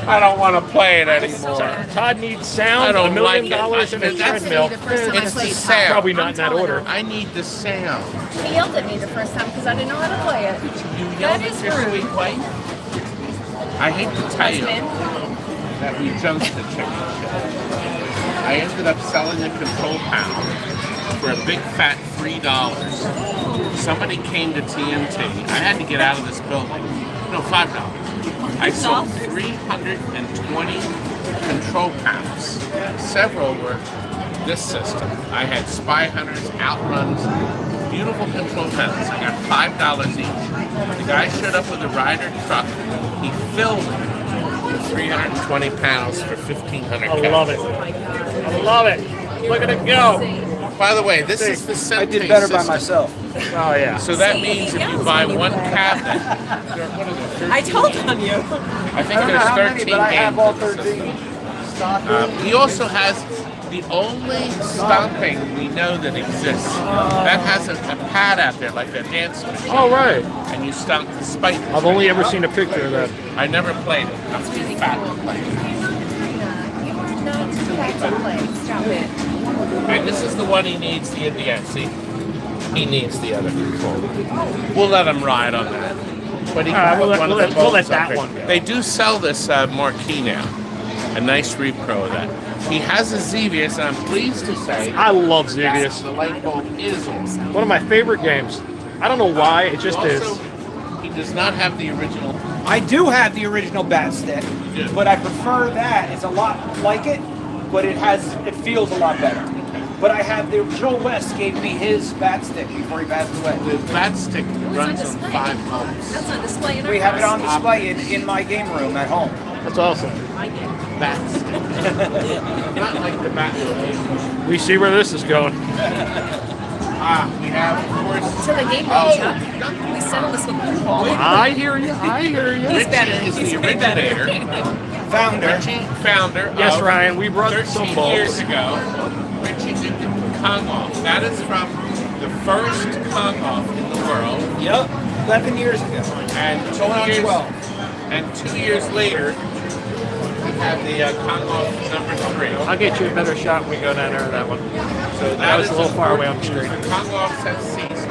I don't want to play it anymore. Todd needs I sound, don't $1 million like it. and a That's- treadmill. The first time I It's the played sound. Probably not in that order. I need the sound. He yelled at me the first time because I didn't know how to play it. You That yelled is at your rude. sweet wife? I hate to tell you Husband. that we jumped the chicken shit. I ended up selling a control panel for a big fat $3. Somebody came to TNT. I had to get out of this building. No, $5. I sold 320 control panels. Several were this system. I had Spy Hunters, Outruns, beautiful control panels. I got $5 each. The guy showed up with a rider truck. He filled it with 320 panels for $1,500. I love it. I love it. Look at it go. By the way, this is the I Sente did better by system. myself. Oh, yeah. So that means if you buy one cabinet, I told on you. I think I don't know there's how 13 many, but I have games all in the system. 13. He also has the only stomping we know that exists. That has a pad out there like that dance machine. All right. And you stomp the spike. I've only ever seen a picture of that. I never played it. I'm too fat to play it. You are not too fat to play. Stop it. And this is the one he needs the yeah, see? He needs the other control. We'll let him ride on that. But he can we'll put let- one of we'll the let- we'll let bulbs up that there. one go. They do sell this marquee now. A nice repro of that. He has a Xevious, and I'm pleased to say I love that Xevious. the light bulb is awesome. One of my favorite games. I don't know why, it just is. Also, he does not have the original I do have the original bat stick, but I prefer that. It's a lot like it, but it feels a lot better. But I have Joe West gave me his bat stick before he passed away. The bat stick runs on 5 volts. That's on display in our We have it house. on display in my game room at home. That's awesome. Bat stick. Not like the bat stick. We see where this is going. We have, of course, To the game room, Chuck. We settled this with Pinball. I hear you. I hear you. He's better. Richie is He's the way better. originator. Founder. Richie, founder Yes, of Ryan. We brought 13 some balls. years ago. Richie did the Kong off. That is from the first Kong off in the world. Yep. 11 years ago. And Going on 12. 2 years later, we have the Kong off number 3. I'll get you a better shot when we go down there on that one. So That was is a little far away on the street. The Kong offs have ceased.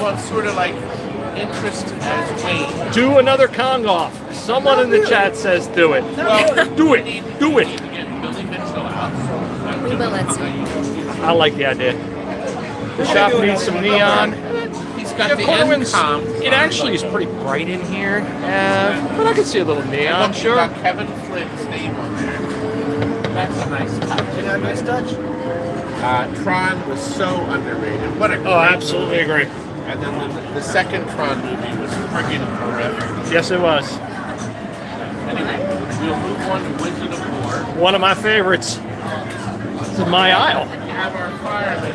Well, it's sort of like interest has waned. Do another Kong off. Someone in the chat says do it. Well, Do it. Do it. to get Billy Mitchell out. We will, let's see. I like the idea. The shop needs some neon. He's got Yeah, the Corwin's, NCOM. it actually is pretty bright in here, but I can see a little neon, Look, sure. got Kevin Flynn's name on there. That's a nice touch. Isn't that a nice touch? Tron was so underrated. What a great Oh, absolutely movie. agree. And then the second Tron movie was friggin' horrific. Yes, it was. Anyway, we'll move on to Wizard of War. One of my favorites. It's in my aisle. We have our fireman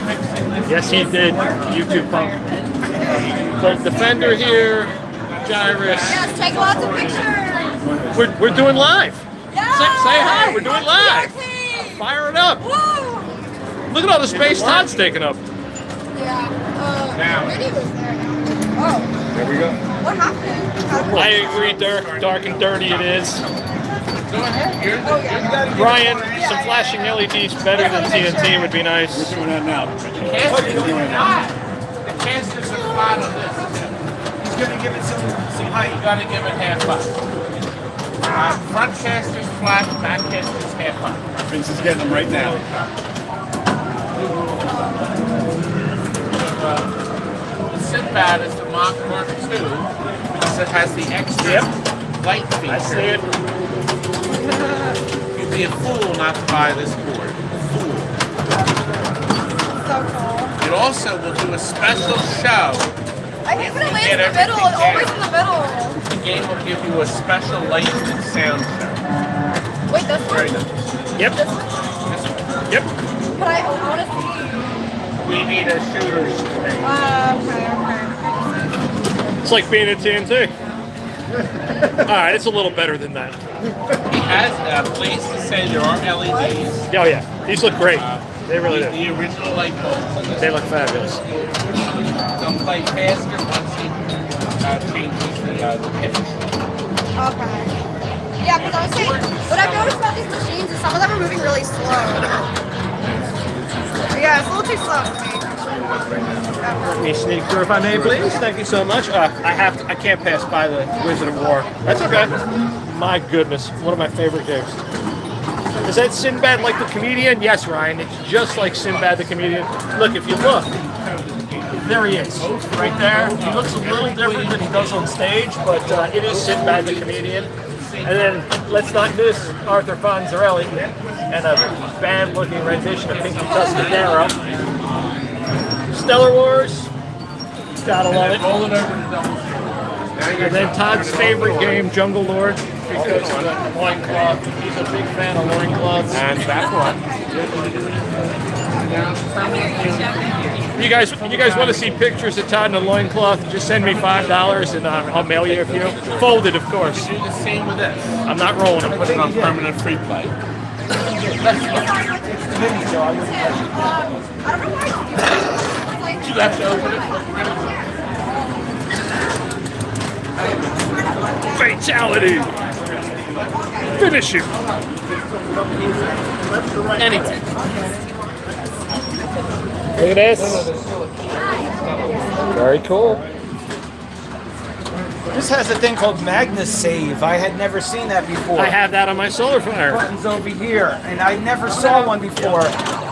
fixing this. Yes, he did. YouTube punk. So Defender here, Gyrus. Yes, take lots of pictures. We're doing live. Yeah. Say hi. We're doing live. Jerky. Fire it up. Woo. Look at all the space Todd's taking up. Yeah. Now. Minnie was there now. Oh. There we go. What happened? I agree, dark and dirty it is. Go ahead. Here's Oh, yeah. Ryan, some flashing LEDs better than TNT would be nice. Doing that now. the casters are flat. The casters are flat on this. He's going to give it some height. You gotta give it half up. Front caster's flat, back caster's half up. Vince is getting them right now. The Sinbad is the Mach Mark II because it has the extra light feature. I see it. You'd be a fool not to buy this board. A fool. So cool. It also will do a special show. I hate when it lays Get in the middle. everything It's always down. in the middle. The game will give you a special light and sound show. Wait, this Very one? nice. Yep. This one? Yep. But I want to see. We need a shooter's thing. Okay. It's like being at TNT. All right, it's a little better than that. He has pleased to say there are LEDs. Oh yeah, these look great. They really do. The original light bulbs. They look fabulous. They'll play faster once he changes the pitch. Okay. Yeah, because I was saying, what I've noticed about these machines is some of them are moving really slow. Yeah, it's a little too slow for me. Let me sneak through if I may, please. Thank you so much. I can't pass by the Wizard of War. That's okay. My goodness, one of my favorite games. Is that Sinbad like the comedian? Yes, Ryan. It's just like Sinbad the comedian. Look, if you look, there he is, right there. He looks a little different than he does on stage, but it is Sinbad the comedian. And then let's not miss Arthur Fonzarelli and a bad-looking rendition of Pinky Tuscadero. Stellar Wars, gotta love it. Roll it over to double. And then Todd's favorite game, Jungle Lord, because of the loincloth. He's a big fan of loincloths. And back one. You guys want to see pictures of Todd in a loincloth? Just send me $5 and I'll mail you a few. Folded, of course. Do the same with this. I'm not rolling them. Put it on permanent free play. You have to open it. Fatality. Finish you. Anything. Look at this. Very cool. This has a thing called Magnus Save. I had never seen that before. I have that on my solar fire. Buttons over here, and I never saw one before.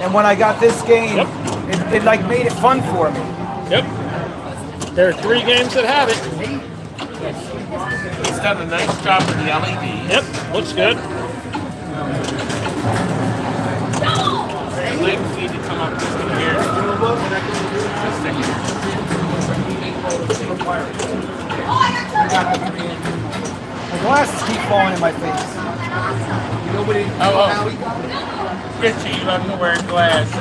And when I got this game, it like made it fun for me. Yep. There are 3 games that have it. He's done a nice job with the LED. Yep, looks good. I'd like for you to come up just in here. Just a here. My glasses keep falling in my face. Nobody. Richie, you have to wear glasses.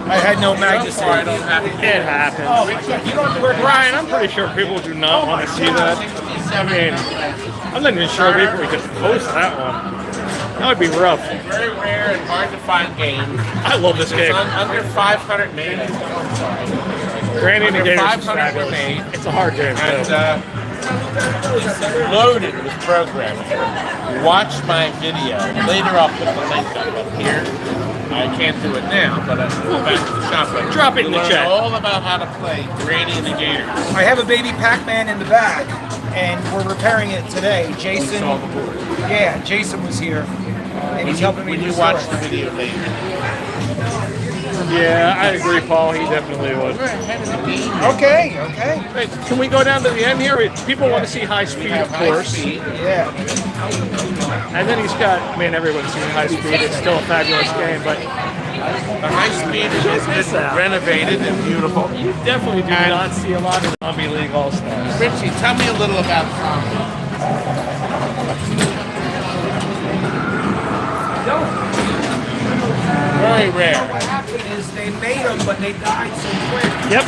I had no mag So far, I don't have to. It happens. Oh, you don't have to wear Ryan, I'm pretty sure people do not want to see that. I mean, I'm not even sure people could post that one. That would be rough. Very rare and hard to find game. I love this game. Under 500 made. I'm sorry. Granny and the Under Gators is 500 fabulous. made. It's a hard game, And too. loaded with programming. Watch my video. Later I'll put the link up here. I can't do it now, but I'll go back to the shop. But Drop it in the learn chat. all about how to play Granny and the Gators. I have a baby Pac-Man in the back, and we're repairing it today. Jason, Saw the board. yeah, Jason was here, and he's helping me When you restore watch it. the video later. Yeah, I agree, Paul. He definitely would. Okay, okay, Hey, can we go down to the end here? People want to see high speed, of course. yeah. And then he's got, I mean, everyone's seen high speed. It's still a fabulous game, but The high speed has been renovated and beautiful. you definitely do not see a lot of Zombie League All-Stars. Richie, tell me a little about Zombie. Very rare. What happened is they made them, but they died so quick. Yep.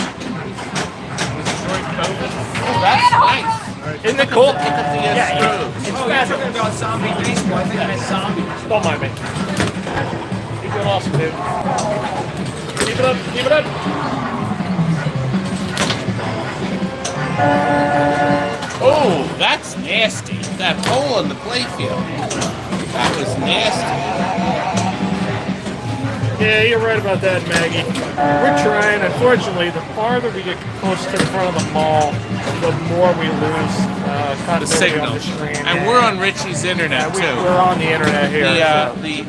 During COVID. Oh, that's nice. Isn't it cool? Pick up the Astros. Oh, you're talking about zombie baseball. I think I meant zombies. Don't mind me. You're doing awesome, dude. Keep it up. Keep it up. Oh, that's nasty. That hole in the playfield. That was nasty. Yeah, you're right about that, Maggie. We're trying. Unfortunately, the farther we get close to the front of the mall, the more we lose The continuity signal. on the screen. And we're on Richie's internet, too. We're on the internet here. The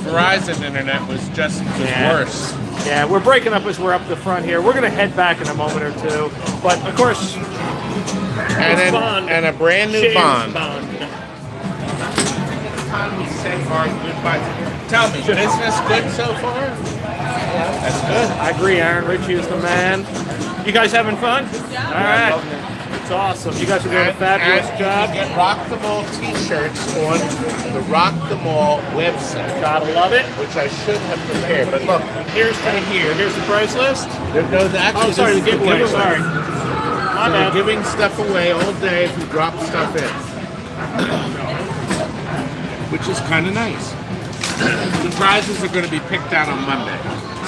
Verizon internet was just worse. Yeah, we're breaking up as we're up the front here. We're going to head back in a moment or two. But, of course, And, Bond. and a brand new James Bond. Bond. Time we say our goodbyes. Tell me, business good so far? That's good. I agree, Aaron. Richie is the man. You guys having fun? Yeah. All right. It's awesome. You guys are doing a fabulous and job. You can get Rock the Mall t-shirts on the Rock the Mall website, Gotta love it. which I should have prepared. But look, here's right here. Here's the price list. There goes actually. Oh, sorry, this the is giveaway. Sorry. My So we're bad. giving stuff away all day if you drop stuff in, which is kind of nice. The prizes are going to be picked out on Monday.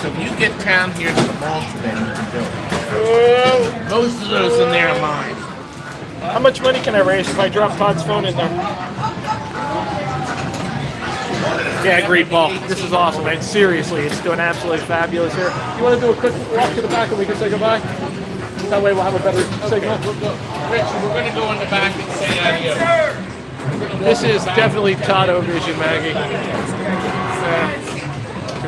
So if you get down here to the mall today, you can do it. Most of those in there are mine. How much money can I raise if I drop Todd's phone in there? Yeah, agreed, Paul. This is awesome, man. Seriously, it's doing absolutely fabulous here. You want to do a quick walk to the back and we can say goodbye? That way we'll have a better signal. Richie, we're going to go in the back and say adios. This is definitely Tado Vision, Maggie.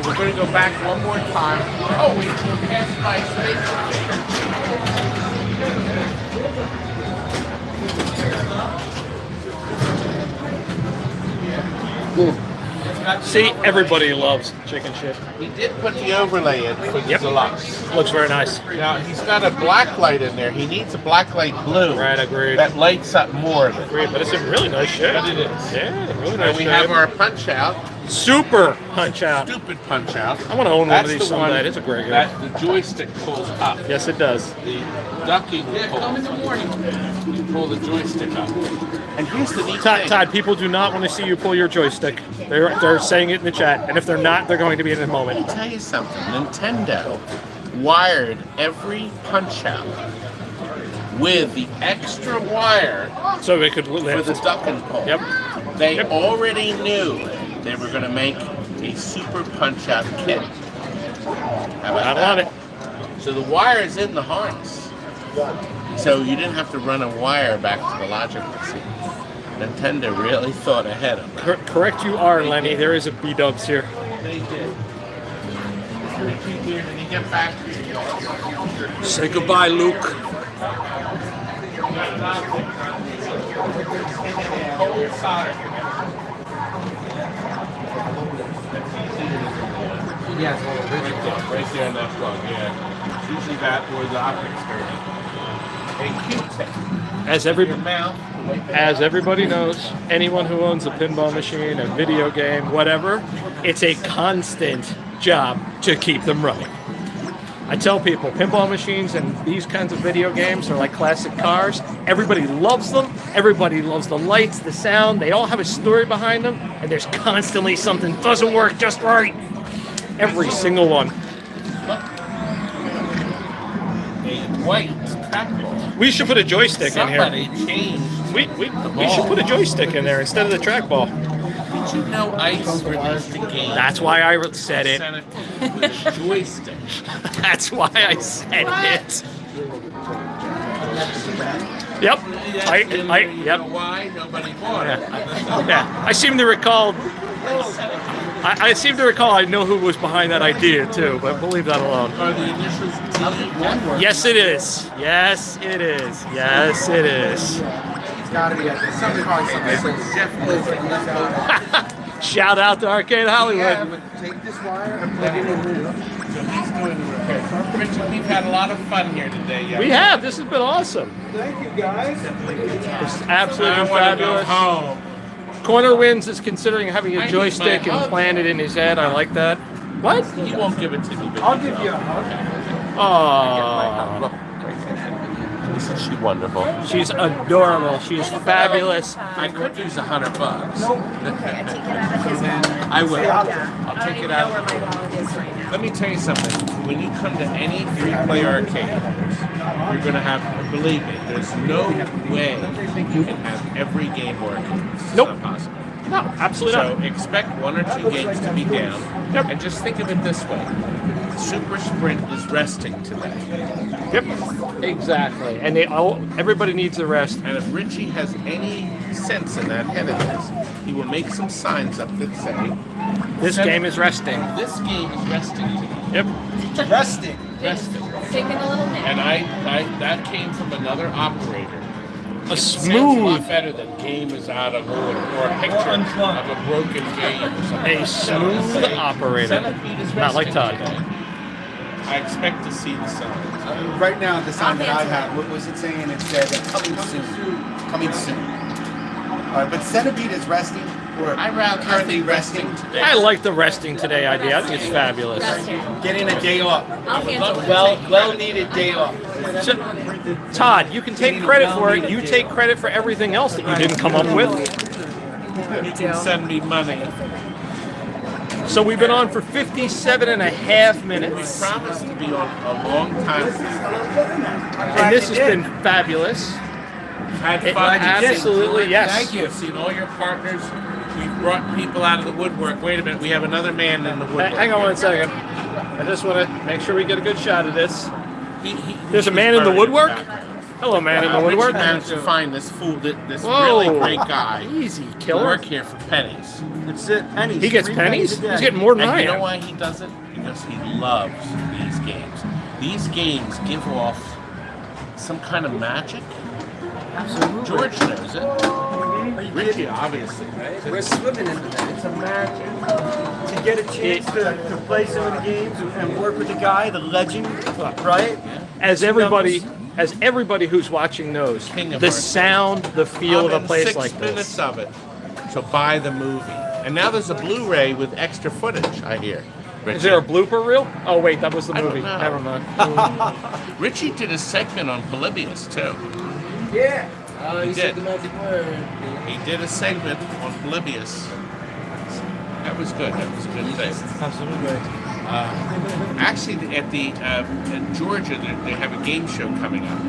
We're going to go back one more time. Oh, we passed by See, everybody loves chicken shit. We did put the overlay in for the deluxe. Looks very nice. Now, he's got a black light in there. He needs a black light blue. Right, agreed. That lights up more of it. Agreed, but it's in really nice shape. But it is. Yeah, really nice And we shape. have our punch out. Super punch out. Stupid punch out. I want to own one That's of these the one someday. It's a great game. that the joystick pulls up. Yes, it does. The ducking pull. You pull the joystick up. And here's the neat thing. Todd, people do not want to see you pull your joystick. They're saying it in the chat, and if they're not, they're going to be in a moment. Let me tell you something. Nintendo wired every punch out with the extra wire So it could for live. the duck and pull. Yep. They Yep. already knew they were going to make a super punch out kit. How about I that? love it. So the wire is in the harness. So you didn't have to run a wire back to the logic machine. Nintendo really thought ahead of that. Correct you are, Lenny. There is a B-dubs here. They did. When you get back here, Say goodbye, Luke. cold solder. Yeah, it's a little Right rigid. there, right there in that plug, yeah. It's usually that or the optics dirty. A Q-tip. As Your everybody, mouth. as everybody knows, anyone who owns a pinball machine, a video game, whatever, it's a constant job to keep them running. I tell people, pinball machines and these kinds of video games are like classic cars. Everybody loves them. Everybody loves the lights, the sound. They all have a story behind them, and there's constantly something doesn't work just right. Every single one. A white trackball. We should put a joystick in here. Somebody changed. We should put a joystick in there instead of the trackball. Did you know Ice released a game? That's why I said it. Sent it with a joystick. That's why I said it. Yep. You Yep. know why nobody bought it? Yeah. I seem to recall. I seem to recall. I know who was behind that idea too, but we'll leave that alone. Are the initials D? Yes, it is. Yes, it is. Yes, it is. It's gotta be something called something. Jeff Blizzard. Shout out to Arcade Hollywood. Yeah, but take this wire and plug it in. So he's doing the repair. Richard, we've had a lot of fun here today. Yeah. We have. This has been awesome. Thank you, guys. It's I absolutely want to go fabulous. home. Corner Wins is considering having I a need joystick my and hug. plant it in his head. I like that. What? He won't give it to me. But I'll give you a hug. Oh, Look, isn't she wonderful? she's adorable. She's fabulous. I could use $100. I I will. I'll take it out. where my wallet is right now. Let me tell you something. When you come to any free-play arcade, you're going to have, believe me, there's no way you can have every game working. It's Nope. not possible. No, absolutely So not. expect one or two games to be down, and just think of it this way. Super Sprint is resting today. Yep. Exactly. And everybody needs a rest. And if Richie has any sense in that head of his, he will make some signs up that say, This game is resting. this game is resting today. Yep. Resting. Resting. Taking a little nap. And I that came from another operator. A It sounds a smooth, lot better than game is out of order or a picture of a broken game or something. a smooth operator. Centipede is Not like resting Todd. today. I expect to see the signs. Right now, the sign that I have, what was it saying? It said coming soon. Coming soon. But Centipede is resting. Or I'm currently resting today. I like the resting today idea. I think it's fabulous. getting a day off. I'll cancel. Well needed day off. So, Todd, you can take credit for it. You take credit for everything else that you didn't come up with. You can send me money. So we've been on for 57 and a half We minutes. promised to be on a long time. And this has been fabulous. Had fun. Absolutely, yes. Thank you. I've seen all your partners. We've brought people out of the woodwork. Wait a minute, we have another man in the woodwork. Hang on one second. I just want to make sure we get a good shot of this. There's a he man was in the buried woodwork? background. Hello, man in the Richie woodwork. managed to find this fool, this Whoa. really great guy. Easy, To killer. work here for pennies. It's it. Pennies. He gets pennies? He's getting more than And I you know am. why he does it? Because he loves these games. These games give off some kind of magic. Absolutely. George knows it. Richie, obviously. We're swimming in that. It's a magic. To get a chance to play some of the games and work with the guy, the legend, right? As everybody who's watching knows, King of the art. sound, the feel of I'm a place in 6 like minutes this. of it. So buy the movie. And now there's a Blu-ray with extra footage, I hear. Richie. Is there a blooper reel? Oh wait, that was the I don't movie. know. Never mind. Richie did a segment on Polybius too. Yeah. He did. He did a segment on Polybius. That was good. That was a good thing. Absolutely. Actually, at Georgia, they have a game show coming up,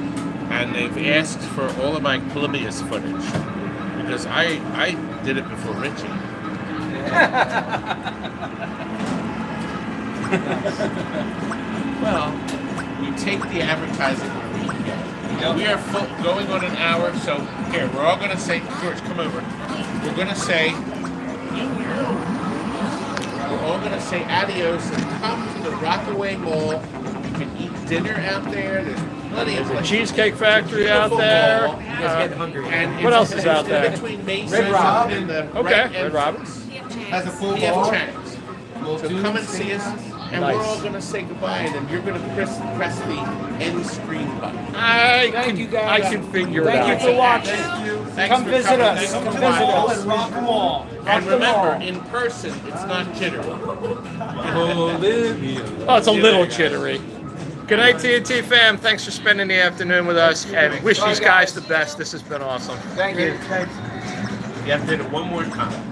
and they've asked for all of my Polybius footage because I did it before Richie. Well, we take the advertising where we can get it. We are going on an hour, so here we're all going to say, George, come over. We're going to say. We're all going to say adios and come to the Rockaway Mall. You can eat dinner out there. There's Plenty of There's a places. Cheesecake Factory out there. And What it's- else is out it's there? Between Macy's Red Robin. and the Okay, and Red Robin's. Has a full PF bar. Chang's. So come and see us, and Nice. we're all going to say goodbye, and then you're going to press the end screen button. Thank you, guys. I can figure it Thank you out. for watching. Thanks Come for visit coming. us. Thanks Come for visit watching. us. And rock them all. And remember, in person, it's not jittery. Oh, it's a little jittery. Good night, TNT fam. Thanks for spending the afternoon with us, and wish these guys the best. This has been awesome. Thank you. You have to do it one more time.